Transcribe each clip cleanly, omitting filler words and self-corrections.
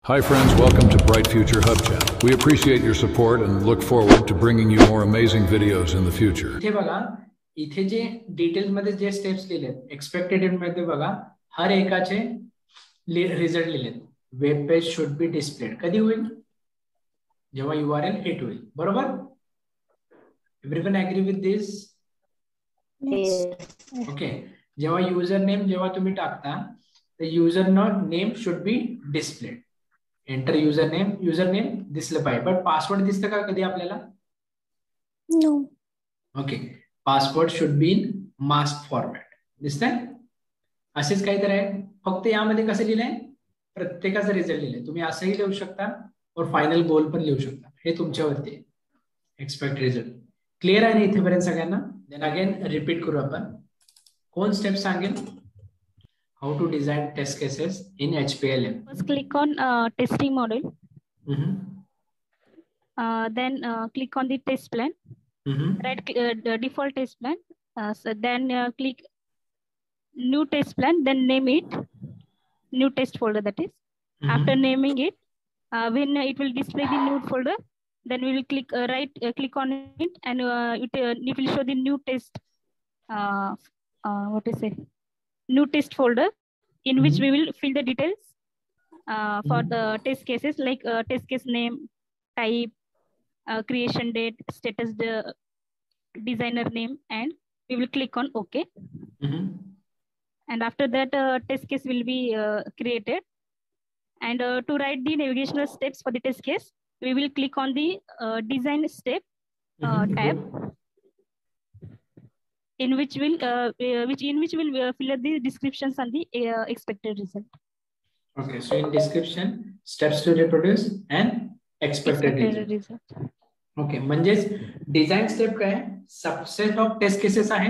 Hi friends, welcome to Bright Future Hub channel. We appreciate your support and look forward to bringing you more amazing videos in the future. इथे बघा, इथे जे details मध्ये जे steps लिहिलेत, expected end मध्ये बघा, हर एकाचे रिझल्ट लिहिलेत. Web page should be displayed. कधी होईल? जेव्हा URL हिट होईल. बरोबर? Everyone agree with this? Okay. जेव्हा युजर नेम जेव्हा तुम्ही टाकता, the user name should be displayed. Enter user name दिसलं पाहिजे. बट पासवर्ड दिसतं का कधी आपल्याला? No. Okay. Password should be in mask format. दिसतंय? असेच काहीतरी आहे. फक्त यामध्ये कसं लिहिलंय? प्रत्येकाचा रिझल्ट लिहिलंय. तुम्ही असंही लिहू शकता और फायनल गोल पण लिहू शकता. हे तुमच्यावरती आहे. Expect result. क्लिअर आहे ना इथेपर्यंत सगळ्यांना? देन अगेन रिपीट करू आपण. कोण स्टेप सांगेल? How to design test cases in HPLM? First, click on testing model. Then click on the test plan. Right, the default test plan. So then click new test plan. Then name it new test folder. That is after naming it, when it will display the new folder, then we will click click on it, and it will show the new test. What is it? New test folder in which we will fill the details for the test cases, like test case name, type, creation date, status, the designer name, and we will click on OK. And after that, test case will be created. And to write the navigational steps for the test case, we will click on the design step tab. In which will fill up the descriptions and the expected result. Okay, so in description, steps to reproduce and expected result. Okay, म्हणजेच design step काय? Subset of test cases आहे.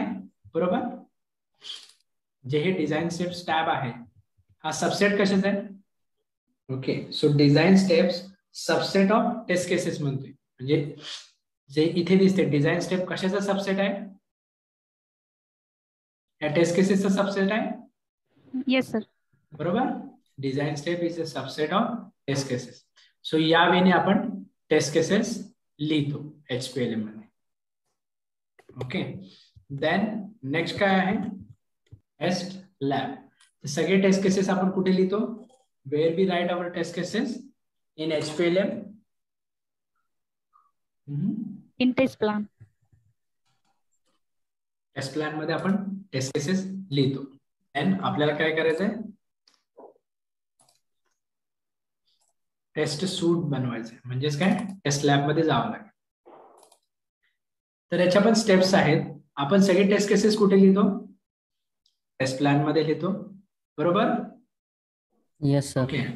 बरोबर? जे हे design steps tab आहे, हा subset कशाचा आहे? Okay, so design steps subset of test cases म्हणतोय. म्हणजे जे इथे दिसते डिझाइन स्टेप कशाचा सबसेट आहे? या टेस्ट केसेसचा सबसेट आहे? Yes sir. बरोबर? Design step is a subset of test cases. So या वेने आपण टेस्ट केसेस लिहितो HPLM मध्ये. ओके. देन नेक्स्ट काय आहे? Test lab. सगळे टेस्ट केसेस आपण कुठे लिहितो? Where we write our test cases in HPLM? In test plan. Test plan मध्ये आपण टेस्ट केसेस लिहितो. एंड आपल्याला काय करायचंय? टेस्ट सूट बनवायचंय. म्हणजेच काय? टेस्ट लॅब मध्ये जावं लागेल. तर याच्या पण स्टेप्स आहेत. आपण सगळे टेस्ट केसेस कुठे लिहितो? टेस्ट प्लॅन मध्ये लिहितो. बरोबर? Yes sir. ओके.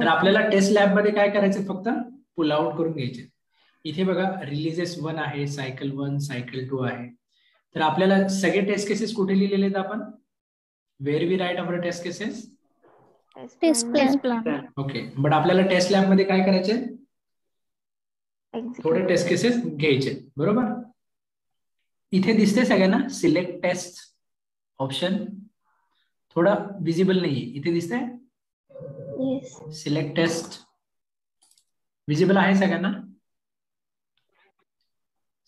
तर आपल्याला टेस्ट लॅब मध्ये काय करायचं? फक्त पुल आउट करून घ्यायचे. इथे बघा रिलीजेस 1 आहे, सायकल 1, सायकल 2 आहे. तर आपल्याला सगळे टेस्ट केसेस कुठे लिहिलेले आहेत आपण? Where we write our test cases? Test plan. Okay. But आपल्याला टेस्ट लॅब मध्ये काय करायचे? थोडे टेस्ट केसेस घ्यायचे. बरोबर? इथे दिसते सगळ्यांना सिलेक्ट टेस्ट ऑप्शन थोडा विजिबल नाहीये. इथे दिसते सिलेक्ट टेस्ट विजिबल आहे सगळ्यांना?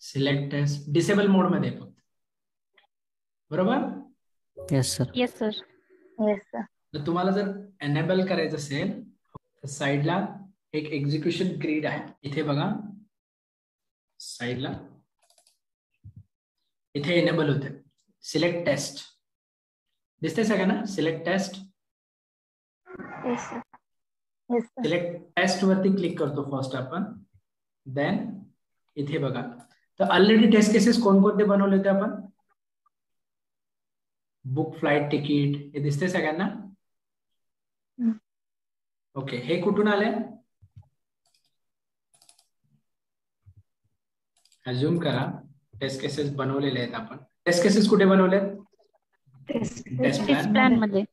सिलेक्ट टेस्ट डिसेबल मोड मध्ये फक्त. बरोबर? Yes sir. Yes sir. Yes sir. तर तुम्हाला जर एनेबल करायचं असेल तर साइडला एक एक्झिक्युशन ग्रिड आहे. इथे बघा साइडला इथे एनेबल होते. सिलेक्ट टेस्ट दिसते सगळ्यांना? Select test. सिलेक्ट टेस्ट वरती क्लिक करतो फर्स्ट आपण. देन इथे बघा, तर ऑलरेडी टेस्ट केसेस कोणकोणते बनवले होते आपण? बुक फ्लाइट तिकीट हे दिसते सगळ्यांना? ओके. हे कुठून आले? अज्युम करा टेस्ट केसेस बनवलेले आहेत आपण. टेस्ट केसेस कुठे बनवलेत? टेस्ट प्लॅन मध्ये.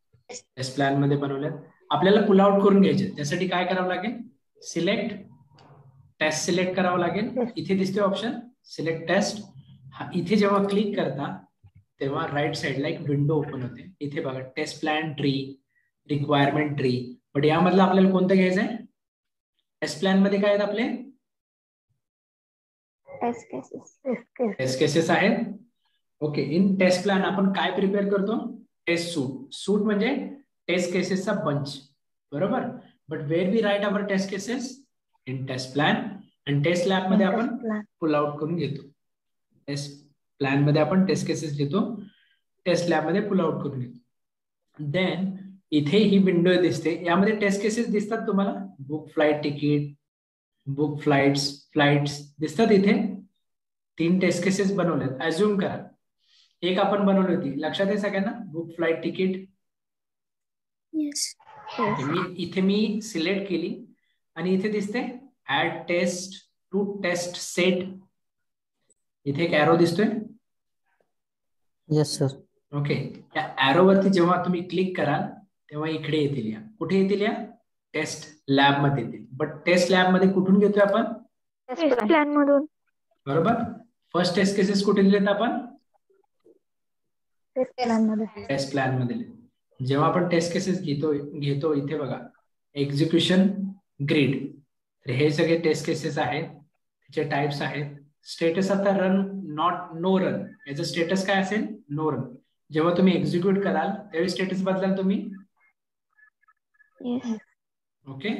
टेस्ट प्लॅन मध्ये बनवलेत. आपल्याला पुल आउट करून घ्यायचे. त्यासाठी काय करावं लागेल? सिलेक्ट टेस्ट सिलेक्ट करावं लागेल. इथे दिसते ऑप्शन सिलेक्ट टेस्ट. इथे जेव्हा क्लिक करता तेव्हा राईट साइडला एक विंडो ओपन होते. इथे बघा test plan tree, requirement tree. But यामधलं आपल्याला कोणतं घ्यायचंय? टेस्ट प्लॅन मध्ये काय आहेत आपले टेस्ट केसेस आहेत. ओके, इन टेस्ट प्लॅन आपण काय प्रिपेअर करतो, टेस्ट सूट. सूट म्हणजे टेस्ट केसेसचा बंच, बरोबर. But where we write our test cases in test plan, आणि टेस्ट लॅब मध्ये आपण पुल आउट करून घेतो. टेस्ट प्लॅन मध्ये आपण टेस्ट केसेस घेतो, टेस्ट लॅब मध्ये पुल आउट करून घेतो. देन इथे ही विंडो दिसते, यामध्ये टेस्ट केसेस दिसतात तुम्हाला. Book flight ticket, book flights दिसतात. इथे 3 टेस्ट केसेस बनवलेत. अज्युम करा एक आपण बनवली होती, लक्षात आहे सगळ्यांना, बुक फ्लाइट तिकीट. इथे मी सिलेक्ट केली आणि इथे दिसते add test to test set. इथे एक एरो दिसतोय. Yes sir. ओके, त्या एरो वरती जेव्हा तुम्ही क्लिक कराल तेव्हा इकडे येतील. या कुठे येतील, या टेस्ट लॅब मध्ये येतील. बट टेस्ट लॅब मध्ये कुठून घेतोय आपण, टेस्ट प्लॅन मधून, बरोबर. फर्स्ट टेस्ट केसेस कुठे दिलेत आपण, टेस्ट प्लॅन मध्ये. जेव्हा आपण टेस्ट केसेस घेतो इथे बघा एक्झिक्युशन ग्रिड. तर हे सगळे टेस्ट केसेस आहेत, त्याचे टाइप्स आहेत. स्टेटस आता रन नॉट नो रन, याचं स्टेटस काय असेल, नो रन. जेव्हा तुम्ही एक्झिक्यूट कराल त्यावेळी स्टेटस बदलाल तुम्ही. ओके,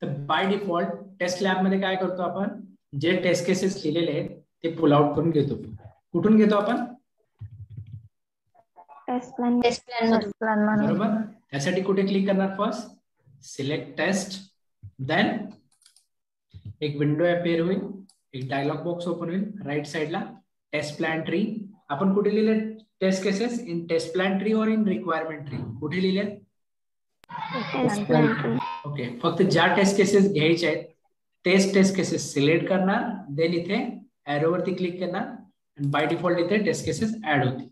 तर बाय डिफॉल्ट टेस्ट लॅब मध्ये काय करतो आपण, जे टेस्ट केसेस लिहिलेले आहेत ते पुल आउट करून घेतो. कुठून घेतो आपण, टेस्ट प्लॅन बरोबर. त्यासाठी कुठे क्लिक करणार, फर्स्ट सिलेक्ट टेस्ट, देन एक विंडो अपेअर होईल, एक डायलॉग बॉक्स ओपन होईल. राईट साइडला टेस्ट प्लॅन ट्री. आपण कुठे लिहिले test cases, in test plan tree और इन रिक्वायरमेंट ट्री, कुठे लिहिले. ओके, फक्त ज्या टेस्ट केसेस घ्यायच्या आहेत तेच टेस्ट केसेस सिलेक्ट करणार. देन इथे एरो वरती क्लिक करणार आणि बाय डिफॉल्ट इथे टेस्ट केसेस ऍड होतील.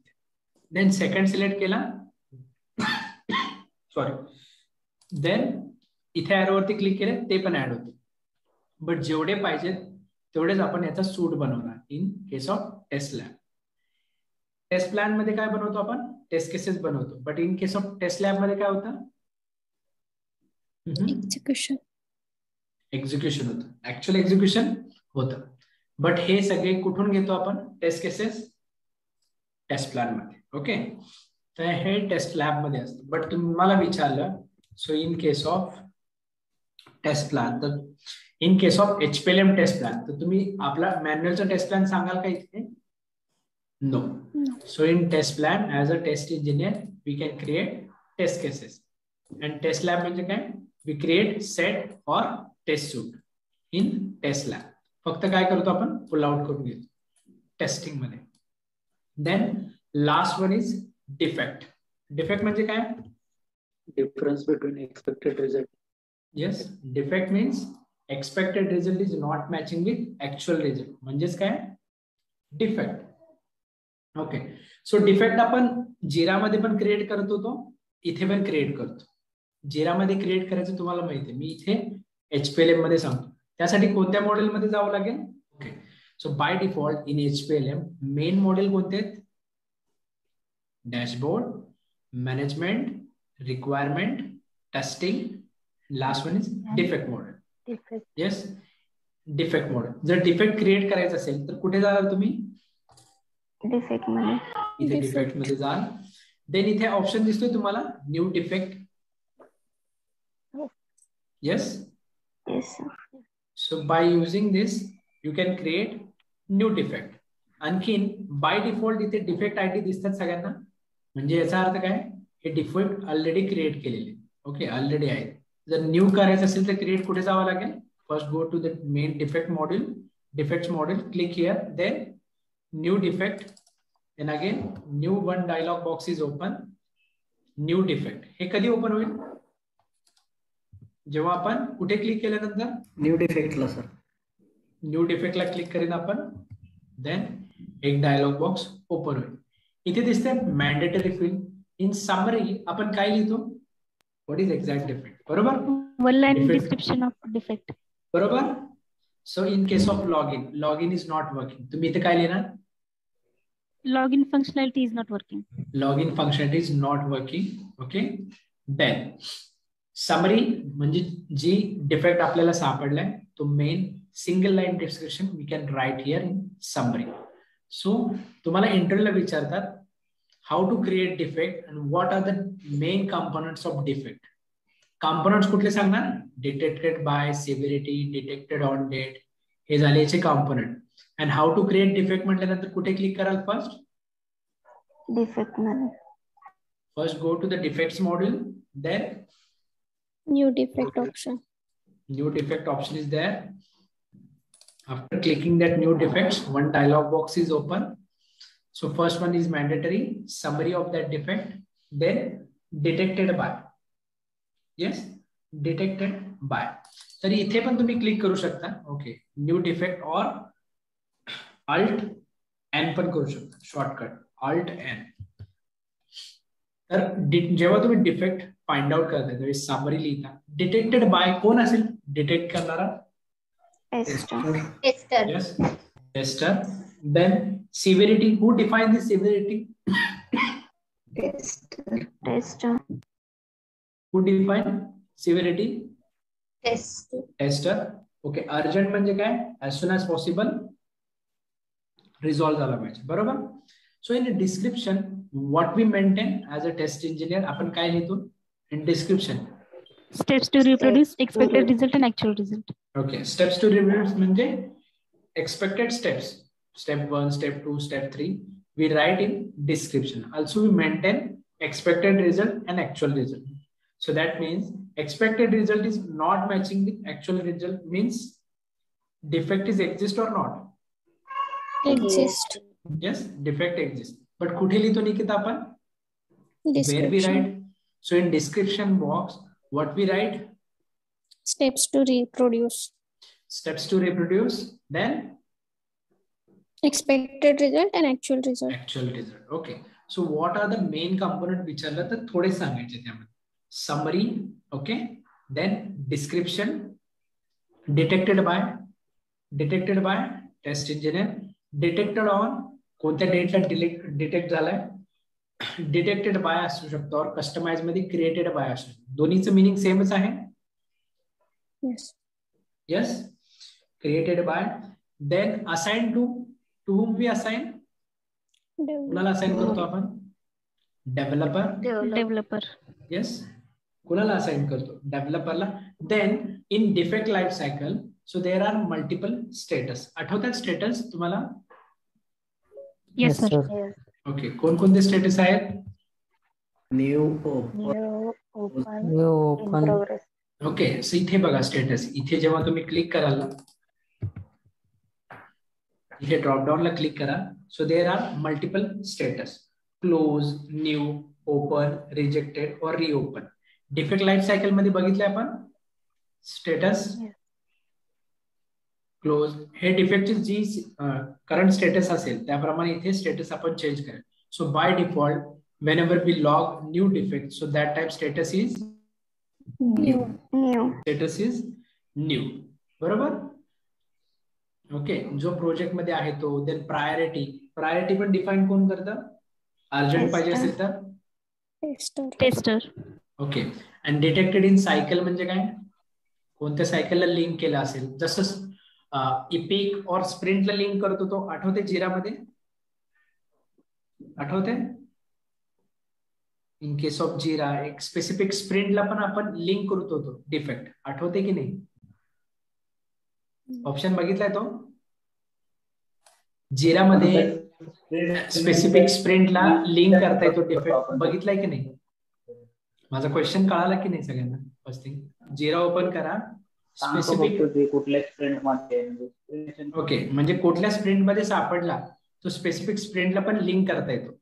देन सेकंड सिलेक्ट केला, सॉरी, देन इथे एरो वरती क्लिक केले ते पण ऍड होते. बट जेवढे पाहिजेत तेवढेच आपण याचा सूट बनवणार in case of test lab. Test plan मध्ये काय बनवतो आपण, टेस्ट केसेस बनवतो. But in case of test lab मध्ये काय होतं, एक्झिक्युशन होतं. ऍक्च्युअल एक्झिक्युशन होतं. बट हे सगळे कुठून घेतो आपण, टेस्ट केसेस टेस्ट प्लॅन मध्ये. ओके, तर हे टेस्ट लॅब मध्ये असतं. बट तुम्हाला विचारलं, so in case of test plan, तर in case of HPLM test plan, तर तुम्ही आपला मॅन्युअलचा टेस्ट प्लॅन सांगाल का इथे, no. So in test plan as a test engineer we can create test cases. And test lab म्हणजे काय, we create set or test suite in test lab. फक्त काय करतो आपण, पुल आउट करून घेतो टेस्टिंग मध्ये. Then last one is defect. Defect म्हणजे काय, difference between expected result. Yes, defect means expected result is not matching with actual result. म्हणजेच काय, डिफेक्ट. ओके, सो डिफेक्ट आपण जिरा मध्ये पण क्रिएट करत होतो, इथे पण क्रिएट करतो. जिरा मध्ये क्रिएट करायचं तुम्हाला माहिती आहे, मी इथे HPLM मध्ये सांगतो. त्यासाठी कोणत्या मॉडेल मध्ये जावं लागेल. Okay, so by default in HPLM main model कोणते आहेत, dashboard, management, requirement, testing, last one is defect model. Yes, defect model. जर डिफेक्ट क्रिएट करायचं असेल तर कुठे जाणार तुम्ही, डिफेक्ट मध्ये. इथे डिफेक्ट मध्ये जाल. देन इथे ऑप्शन दिसतोय तुम्हाला, new defect. Yes, so by using this you can create new defect. आणखीन बाय डिफॉल्ट इथे डिफेक्ट आयडी दिसतात सगळ्यांना. म्हणजे याचा अर्थ काय, हे डिफेक्ट ऑलरेडी क्रिएट केलेले. ओके, ऑलरेडी आहे. जर न्यू करायचं असेल तर क्रिएट कुठे जावं लागेल, first go to the main defect module, defect module, click here, then new defect, then again new one dialog box is open, new defect. हे कधी ओपन होईल, जेव्हा आपण कुठे क्लिक केल्यानंतर, न्यू डिफेक्टला सर. न्यू डिफेक्टला क्लिक करीन आपण, देन एक डायलॉग बॉक्स ओपन होईल. इथे दिसते मॅन्डेटरी फील्ड. इन समरी आपण काय लिहितो, व्हॉट इज एक्झॅक्ट डिफेक्ट, बरोबर. One line description of defect, बरोबर. So in case of login is not working, तुम्ही इथे काय लिहिणार, login functionality is not working. Login functionality is not working. Okay, then summary म्हणजे जी डिफेक्ट आपल्याला सापडलाय तो main single line description we can write here in summary. So तुम्हाला इंटरव्ह्यूला विचारतात how to create defect and what are the main components of defect. Components कुठले सांगणार? Detected by, severity, detected on date, हे झाले याचे component. And how to create defect म्हटल्यानंतर कुठे क्लिक कराल? First defect manager. First go to the defects module, then New defect option. New defect option is there. After clicking that new defects, one dialog box is open. So first one is mandatory, summary of that defect, then detected by. Yes, detected by. तरी इथे पण तुम्ही click करू शकता. Okay, new defect और Alt N पण करू शकता, शॉर्टकट Alt N. तर जेव्हा तुम्ही डिफेक्ट फाइंड आउट करता त्यावेळी समरी लिहिता, डिटेक्टेड बाय कोण असेल डिटेक्ट करणारा? Tester. Yes, tester. Then severity, who defines the severity? Tester. Who define severity? Tester. Okay, urgent म्हणजे काय? As soon as possible resolve झाला पाहिजे, बरोबर? So in the description what we maintain as a test engineer, आपण काय लिहितो in description? Steps to reproduce expected result and actual result. Okay, steps to reproduce म्हणजे expected steps, step 1, step 2, step 3 we write in description. Also we maintain expected result and actual result. So that means expected result is not matching the actual result, means defect is exist or not? Exist. Yes, defect exists. But कुठे लिहितो निकिता आपण? Where we write? So in description box, what we write? Steps to reproduce. Steps to reproduce. Then Expected result and actual result. actual result. Okay. So what are the main component विचारलं तर थोडे सांगायचे त्यामध्ये. Summary, okay. Then description, detected by test engineer, detected on कोणत्या डेटला detect झालाय, detected by असू शकतो और कस्टमाइज मध्ये क्रिएटेड बाय असू शकतो. दोन्हीचं मिनिंग सेमच आहे. Yes, created by. Then assign to whom we assign? कुणाला असाइन करतो आपण? Developer. येस, कुणाला असाइन करतो? डेव्हलपरला. Then in defect life cycle so there are multiple status. आठवतात स्टेटस तुम्हाला? Yes, sir. ओके, कोणकोणते स्टेटस आहेत? New open. ओके, सो इथे बघा स्टेटस. इथे जेव्हा तुम्ही क्लिक कराल ना, इथे ड्रॉपडाऊन ला क्लिक करा. So there are multiple status, close, new, open, rejected और रिओपन. डिफेक्ट लाईफ सायकल मध्ये बघितले आपण स्टेटस, क्लोज. हे डिफेक्टची जी करंट स्टेटस असेल त्याप्रमाणे इथे स्टेटस आपण चेंज करेल. So by default whenever we log new defect, so that type status is new. Status is new. बरोबर? ओके, जो प्रोजेक्ट मध्ये आहे तो. देन प्रायोरिटी पण डिफाइन कोण करतं? अर्जंट पाहिजे असेल तर Tester. Okay. And detected in cycle म्हणजे काय? कोणत्या सायकलला लिंक केलं असेल, जसं इपिक और स्प्रिंटला लिंक करतो तो. आठवते जिरा मध्ये? आठवते? इन केस ऑफ जिरा एक स्पेसिफिक स्प्रिंटला पण आपण लिंक करत होतो डिफेक्ट. आठवते की नाही? ऑप्शन बघितलाय तो? जिरा मध्ये स्पेसिफिक स्प्रिंटला लिंक करता येतो डिफेक्ट. बघितलाय की नाही? माझा क्वेश्चन कळाला की नाही सगळ्यांना? फर्स्ट थिंग जिरा ओपन करा. स्पेसिफिक कुठल्या स्प्रिंट मध्ये? ओके, म्हणजे कुठल्या स्प्रिंट मध्ये सापडला तो स्पेसिफिक स्प्रिंटला पण लिंक करता येतो.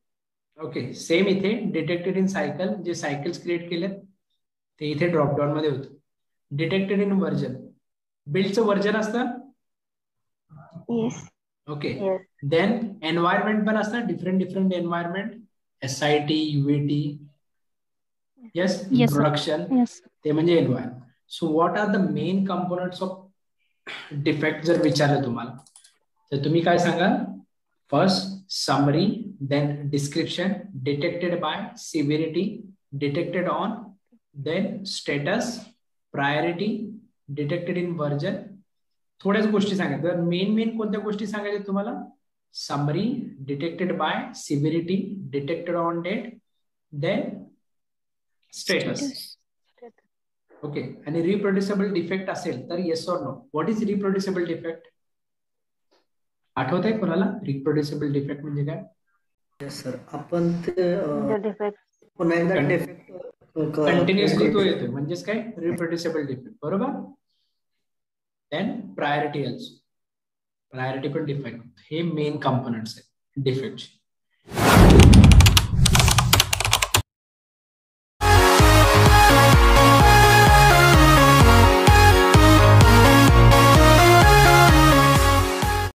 ओके, सेम इथे डिटेक्टेड इन सायकल, जे सायकल्स क्रिएट केलेत ते इथे ड्रॉपडाऊन मध्ये होतं. डिटेक्टेड इन व्हर्जन, बिल्डचं व्हर्जन असतं. ओके. देन एन्व्हायरमेंट पण असतं, different environment, SIT, UAT. Yes, production, ते म्हणजे environment. So what are the main components of defect जर विचारलं तुम्हाला तर तुम्ही काय सांगाल? First summary, then description, detected by, severity, detected on, then status, priority, detected in version. थोड्याच गोष्टी सांगायच्या. मेन कोणत्या गोष्टी सांगायच्या तुम्हाला? Summary, detected by, severity, detected on date, then status. Okay. आणि रिप्रोड्युसेबल डिफेक्ट असेल तर yes or no. What is reproducible defect? आठवत आहे कोणाला रिप्रोड्युसेबल डिफेक्ट म्हणजे काय? Yes sir. आपण ते पुन्हा एकदा डिफेक्ट कंटिन्युअसली तो येतो म्हणजेच काय? Reproducible defect. बरोबर. Then priority also. प्रायोरिटी पण डिफेक्ट. हे मेन कंपोनेंट्स आहेत डिफेक्टचे.